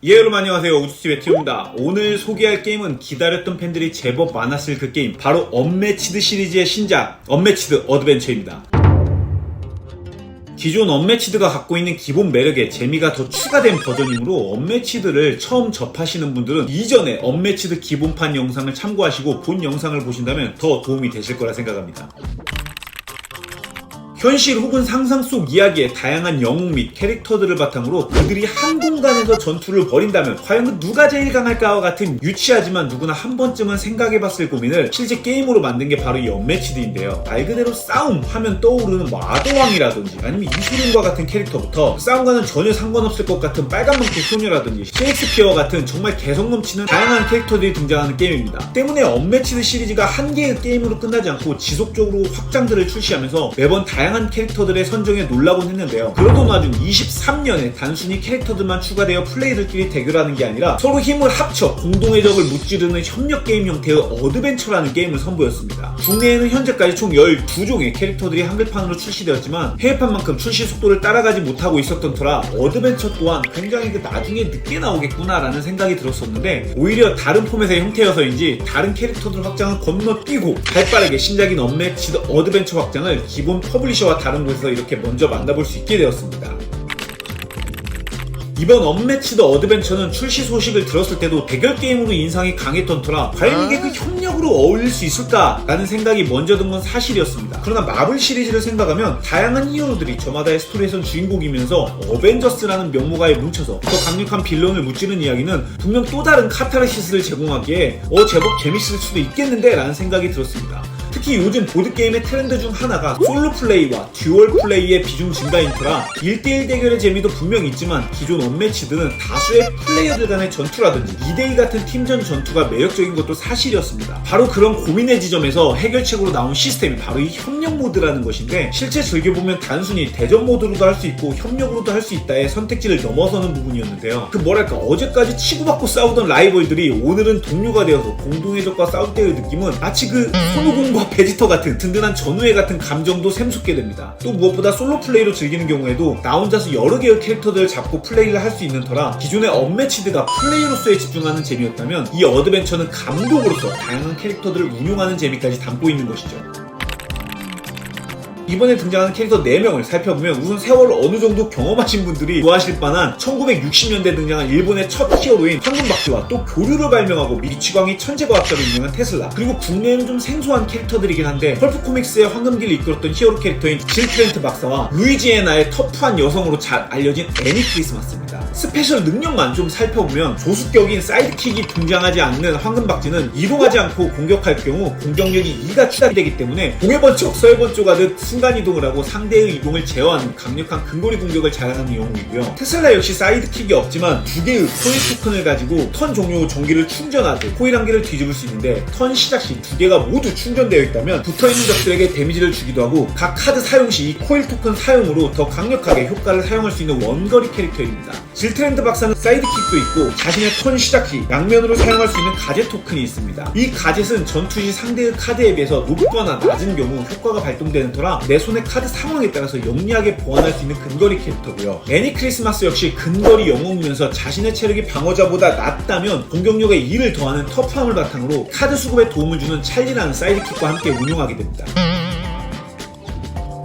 예, 여러분 안녕하세요. 우주TV의 티오입니다. 오늘 소개할 게임은 기다렸던 팬들이 제법 많았을 그 게임, 바로 언매치드 시리즈의 신작 언매치드 어드벤처입니다. 기존 언매치드가 갖고 있는 기본 매력에 재미가 더 추가된 버전이므로 언매치드를 처음 접하시는 분들은 이전에 언매치드 기본판 영상을 참고하시고 본 영상을 보신다면 더 도움이 되실 거라 생각합니다. 현실 혹은 상상 속 이야기의 다양한 영웅 및 캐릭터들을 바탕으로 그들이 한 공간에서 전투를 벌인다면 과연 누가 제일 강할까와 같은 유치하지만 누구나 한 번쯤은 생각해봤을 고민을 실제 게임으로 만든 게 바로 이 언매치드인데요. 말 그대로 싸움 하면 떠오르는 아더왕이라든지 아니면 이소룡과 같은 캐릭터부터 싸움과는 전혀 상관없을 것 같은 빨간망토 소녀라든지 셰익스피어와 같은 정말 개성 넘치는 다양한 캐릭터들이 등장하는 게임입니다. 때문에 언매치드 시리즈가 한 개의 게임으로 끝나지 않고 지속적으로 확장들을 출시하면서 매번 다양한 캐릭터들의 선정에 놀라곤 했는데요. 그러던 와중 23년에 단순히 캐릭터들만 추가되어 플레이들끼리 대결하는 게 아니라 서로 힘을 합쳐 공동의 적을 무찌르는 협력 게임 형태의 어드벤처라는 게임을 선보였습니다. 국내에는 현재까지 총 12종의 캐릭터들이 한글판으로 출시되었지만 해외판만큼 출시 속도를 따라가지 못하고 있었던 터라 어드벤처 또한 굉장히 나중에 늦게 나오겠구나라는 생각이 들었었는데, 오히려 다른 포맷의 형태여서인지 다른 캐릭터들 확장을 건너뛰고 발빠르게 신작인 언매치드 어드벤처 확장을 기본 퍼블리셔와 다른 곳에서 이렇게 먼저 만나볼 수 있게 되었습니다. 이번 언매치드 어드벤처는 출시 소식을 들었을 때도 대결 게임으로 인상이 강했던 터라 과연 이게 그 협력으로 어울릴 수 있을까라는 생각이 먼저 든 건 사실이었습니다. 그러나 마블 시리즈를 생각하면 다양한 히어로들이 저마다의 스토리에선 주인공이면서 어벤져스라는 명목하에 뭉쳐서 더 강력한 빌런을 무찌르는 이야기는 분명 또 다른 카타르시스를 제공하기에 제법 재밌을 수도 있겠는데 라는 생각이 들었습니다. 특히 요즘 보드게임의 트렌드 중 하나가 솔로 플레이와 듀얼 플레이의 비중 증가인 터라 1대1 대결의 재미도 분명 있지만 기존 언매치드는 다수의 플레이어들 간의 전투라든지 2대2 같은 팀전 전투가 매력적인 것도 사실이었습니다. 바로 그런 고민의 지점에서 해결책으로 나온 시스템이 바로 이 협력 모드라는 것인데, 실제 즐겨보면 단순히 대전 모드로도 할 수 있고 협력으로도 할 수 있다의 선택지를 넘어서는 부분이었는데요. 어제까지 치고받고 싸우던 라이벌들이 오늘은 동료가 되어서 공동의 적과 싸울 때의 느낌은 마치 그 손오공과 베지터 같은 든든한 전우회 같은 감정도 샘솟게 됩니다. 또 무엇보다 솔로 플레이로 즐기는 경우에도 나 혼자서 여러 개의 캐릭터들을 잡고 플레이를 할 수 있는 터라 기존의 언매치드가 플레이로서에 집중하는 재미였다면 이 어드벤처는 감독으로서 다양한 캐릭터들을 운용하는 재미까지 담고 있는 것이죠. 이번에 등장하는 캐릭터 4명을 살펴보면 우선 세월을 어느 정도 경험하신 분들이 좋아하실 만한 1960년대에 등장한 일본의 첫 히어로인 황금박쥐와 또 교류를 발명하고 미치광이 천재과학자로 유명한 테슬라, 그리고 국내에는 좀 생소한 캐릭터들이긴 한데 펄프 코믹스의 황금기를 이끌었던 히어로 캐릭터인 질 트렌트 박사와 루이지애나의 터프한 여성으로 잘 알려진 애니 크리스마스입니다. 스페셜 능력만 좀 살펴보면 조수격인 사이드킥이 등장하지 않는 황금박쥐는 이동하지 않고 공격할 경우 공격력이 2가 추가되기 때문에 동해번쩍 서해번쩍 하듯 순간이동을 하고 상대의 이동을 제어하는 강력한 근거리 공격을 자랑하는 영웅이고요. 테슬라 역시 사이드킥이 없지만 2개의 코일 토큰을 가지고 턴 종료 후 전기를 충전하듯 코일 한 개를 뒤집을 수 있는데, 턴 시작 시 2개가 모두 충전되어 있다면 붙어있는 적들에게 데미지를 주기도 하고 각 카드 사용 시 이 코일 토큰 사용으로 더 강력하게 효과를 사용할 수 있는 원거리 캐릭터입니다. 질트렌드 박사는 사이드킥도 있고 자신의 턴 시작 시 양면으로 사용할 수 있는 가젯 토큰이 있습니다. 이 가젯은 전투 시 상대의 카드에 비해서 높거나 낮은 경우 효과가 발동되는 터라 내 손의 카드 상황에 따라서 영리하게 보완할 수 있는 근거리 캐릭터고요. 애니 크리스마스 역시 근거리 영웅이면서 자신의 체력이 방어자보다 낮다면 공격력에 2를 더하는 터프함을 바탕으로 카드 수급에 도움을 주는 찰리라는 사이드킥과 함께 운용하게 됩니다.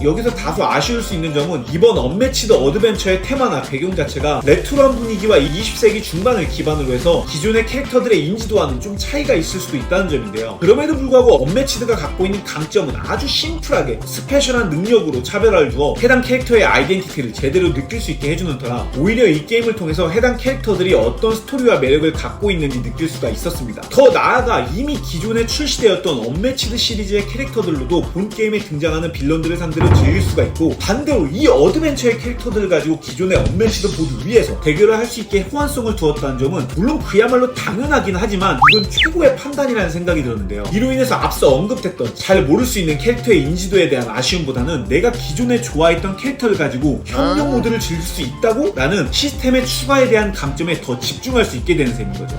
여기서 다소 아쉬울 수 있는 점은 이번 언매치드 어드벤처의 테마나 배경 자체가 레트로한 분위기와 20세기 중반을 기반으로 해서 기존의 캐릭터들의 인지도와는 좀 차이가 있을 수도 있다는 점인데요. 그럼에도 불구하고 언매치드가 갖고 있는 강점은 아주 심플하게 스페셜한 능력으로 차별화를 주어 해당 캐릭터의 아이덴티티를 제대로 느낄 수 있게 해주는 터라 오히려 이 게임을 통해서 해당 캐릭터들이 어떤 스토리와 매력을 갖고 있는지 느낄 수가 있었습니다. 더 나아가 이미 기존에 출시되었던 언매치드 시리즈의 캐릭터들로도 본 게임에 등장하는 빌런들을 상대로 즐길 수가 있고, 반대로 이 어드벤처의 캐릭터들을 가지고 기존의 언매치드 보드 위에서 대결을 할 수 있게 호환성을 두었다는 점은 물론 그야말로 당연하긴 하지만 이건 최고의 판단이라는 생각이 들었는데요. 이로 인해서 앞서 언급했던 잘 모를 수 있는 캐릭터의 인지도에 대한 아쉬움보다는 내가 기존에 좋아했던 캐릭터를 가지고 협력 모드를 즐길 수 있다고? 라는 시스템의 추가에 대한 강점에 더 집중할 수 있게 되는 셈인 거죠.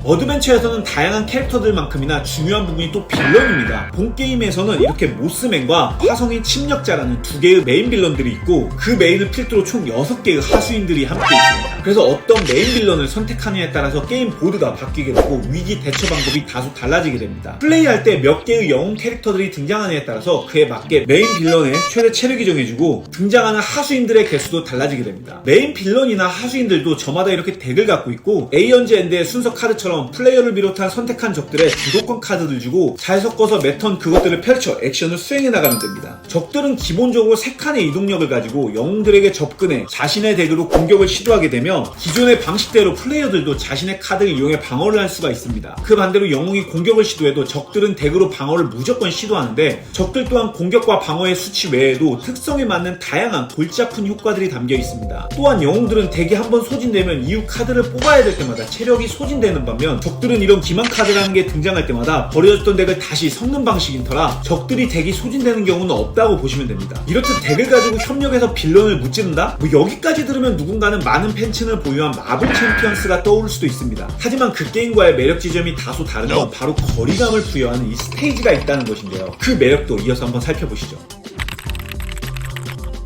어드벤처에서는 다양한 캐릭터들만큼이나 중요한 부분이 또 빌런입니다. 본 게임에서는 이렇게 모스맨과 화성인 침략자라는 두 개의 메인 빌런들이 있고 그 메인을 필두로 총 6개의 하수인들이 함께 있습니다. 그래서 어떤 메인 빌런을 선택하느냐에 따라서 게임 보드가 바뀌게 되고 위기 대처 방법이 다소 달라지게 됩니다. 플레이할 때 몇 개의 영웅 캐릭터들이 등장하느냐에 따라서 그에 맞게 메인 빌런의 최대 체력이 정해지고 등장하는 하수인들의 개수도 달라지게 됩니다. 메인 빌런이나 하수인들도 저마다 이렇게 덱을 갖고 있고 에이언즈 엔드의 순서 카드처럼 플레이어를 비롯한 선택한 적들의 주도권 카드를 주고 잘 섞어서 매 턴 그것들을 펼쳐 액션을 수행해 나가면 됩니다. 적들은 기본적으로 3칸의 이동력을 가지고 영웅들에게 접근해 자신의 덱으로 공격을 시도하게 되면 기존의 방식대로 플레이어들도 자신의 카드를 이용해 방어를 할 수가 있습니다. 그 반대로 영웅이 공격을 시도해도 적들은 덱으로 방어를 무조건 시도하는데 적들 또한 공격과 방어의 수치 외에도 특성에 맞는 다양한 골치 아픈 효과들이 담겨 있습니다. 또한 영웅들은 덱이 한번 소진되면 이후 카드를 뽑아야 될 때마다 체력이 소진되는 반면 적들은 이런 기만 카드라는 게 등장할 때마다 버려졌던 덱을 다시 섞는 방식인 터라 적들이 덱이 소진되는 경우는 없다고 보시면 됩니다. 이렇듯 덱을 가지고 협력해서 빌런을 무찌른다? 여기까지 들으면 누군가는 많은 팬층을 보유한 마블 챔피언스가 떠오를 수도 있습니다. 하지만 그 게임과의 매력 지점이 다소 다른 건 바로 거리감을 부여하는 이 스테이지가 있다는 것인데요. 그 매력도 이어서 한번 살펴보시죠.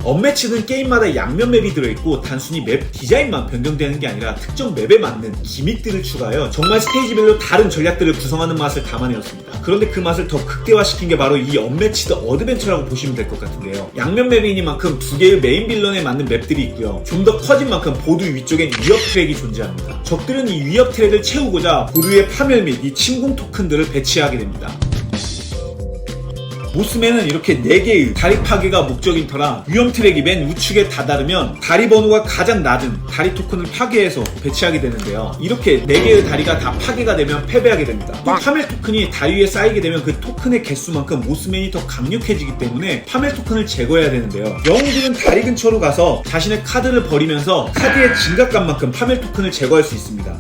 언매치는 게임마다 양면 맵이 들어있고 단순히 맵 디자인만 변경되는 게 아니라 특정 맵에 맞는 기믹들을 추가하여 정말 스테이지별로 다른 전략들을 구성하는 맛을 담아내었습니다. 그런데 그 맛을 더 극대화시킨 게 바로 이 언매치드 어드벤처라고 보시면 될 것 같은데요. 양면 맵이니만큼 두 개의 메인 빌런에 맞는 맵들이 있고요. 좀 더 커진 만큼 보드 위쪽엔 위협 트랙이 존재합니다. 적들은 이 위협 트랙을 채우고자 보드의 파멸 및 이 침공 토큰들을 배치하게 됩니다. 모스맨은 이렇게 4개의 다리 파괴가 목적인 터라 위험 트랙이 맨 우측에 다다르면 다리 번호가 가장 낮은 다리 토큰을 파괴해서 배치하게 되는데요. 이렇게 4개의 다리가 다 파괴가 되면 패배하게 됩니다. 또 파멸 토큰이 다리 위에 쌓이게 되면 그 토큰의 개수만큼 모스맨이 더 강력해지기 때문에 파멸 토큰을 제거해야 되는데요. 영웅들은 다리 근처로 가서 자신의 카드를 버리면서 카드의 진각감만큼 파멸 토큰을 제거할 수 있습니다.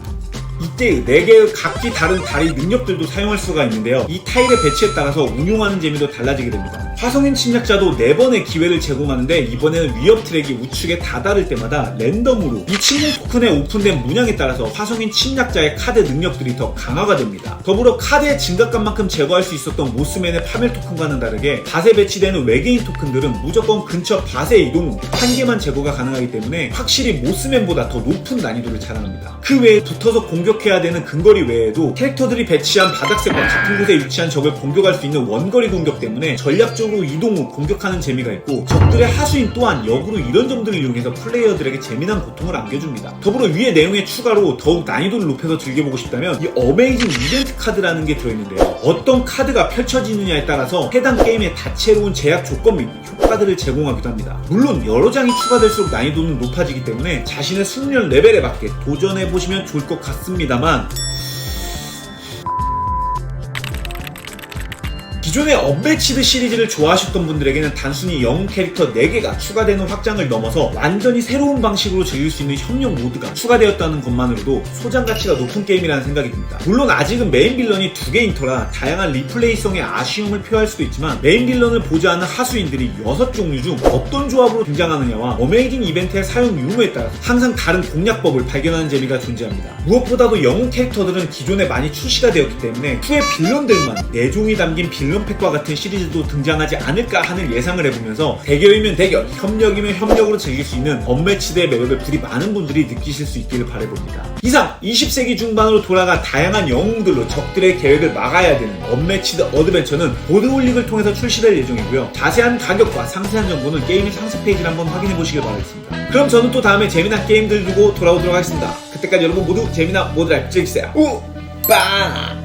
이때 4개의 각기 다른 다리 능력들도 사용할 수가 있는데요. 이 타일의 배치에 따라서 운용하는 재미도 달라지게 됩니다. 화성인 침략자도 4번의 기회를 제공하는데 이번에는 위협 트랙이 우측에 다다를 때마다 랜덤으로 이 침공 토큰의 오픈된 문양에 따라서 화성인 침략자의 카드 능력들이 더 강화가 됩니다. 더불어 카드의 진각감만큼 제거할 수 있었던 모스맨의 파멸 토큰과는 다르게 밭에 배치되는 외계인 토큰들은 무조건 근처 밭에 이동 후 1개만 제거가 가능하기 때문에 확실히 모스맨보다 더 높은 난이도를 자랑합니다. 그 외에 붙어서 공격해야 되는 근거리 외에도 캐릭터들이 배치한 바닥색과 같은 곳에 위치한 적을 공격할 수 있는 원거리 공격 때문에 전략적으로 이동 후 공격하는 재미가 있고 적들의 하수인 또한 역으로 이런 점들을 이용해서 플레이어들에게 재미난 고통을 안겨줍니다. 더불어 위의 내용에 추가로 더욱 난이도를 높여서 즐겨보고 싶다면 이 어메이징 이벤트 카드라는 게 들어있는데요. 어떤 카드가 펼쳐지느냐에 따라서 해당 게임의 다채로운 제약 조건 및 효과들을 제공하기도 합니다. 물론 여러 장이 추가될수록 난이도는 높아지기 때문에 자신의 숙련 레벨에 맞게 도전해보시면 좋을 것 같습니다만 기존의 언매치드 시리즈를 좋아하셨던 분들에게는 단순히 영웅 캐릭터 4개가 추가되는 확장을 넘어서 완전히 새로운 방식으로 즐길 수 있는 협력 모드가 추가되었다는 것만으로도 소장 가치가 높은 게임이라는 생각이 듭니다. 물론 아직은 메인 빌런이 2개인 터라 다양한 리플레이성의 아쉬움을 표할 수도 있지만 메인 빌런을 보지 않은 하수인들이 6종류 중 어떤 조합으로 등장하느냐와 어메이징 이벤트의 사용 유무에 따라 항상 다른 공략법을 발견하는 재미가 존재합니다. 무엇보다도 영웅 캐릭터들은 기존에 많이 출시가 되었기 때문에 후에 빌런들만 4종이 담긴 빌런 팩과 같은 시리즈도 등장하지 않을까 하는 예상을 해보면서 대결이면 대결, 협력이면 협력으로 즐길 수 있는 언매치드의 매력을 부디 많은 분들이 느끼실 수 있기를 바라봅니다. 이상 20세기 중반으로 돌아간 다양한 영웅들로 적들의 계획을 막아야 되는 언매치드 어드벤처는 보드홀릭을 통해서 출시될 예정이고요. 자세한 가격과 상세한 정보는 게임의 상세 페이지를 한번 확인해 보시길 바라겠습니다. 그럼 저는 또 다음에 재미난 게임들 두고 돌아오도록 하겠습니다. 그때까지 여러분 모두 재미난 모드라이프 즐기세요. 우빠!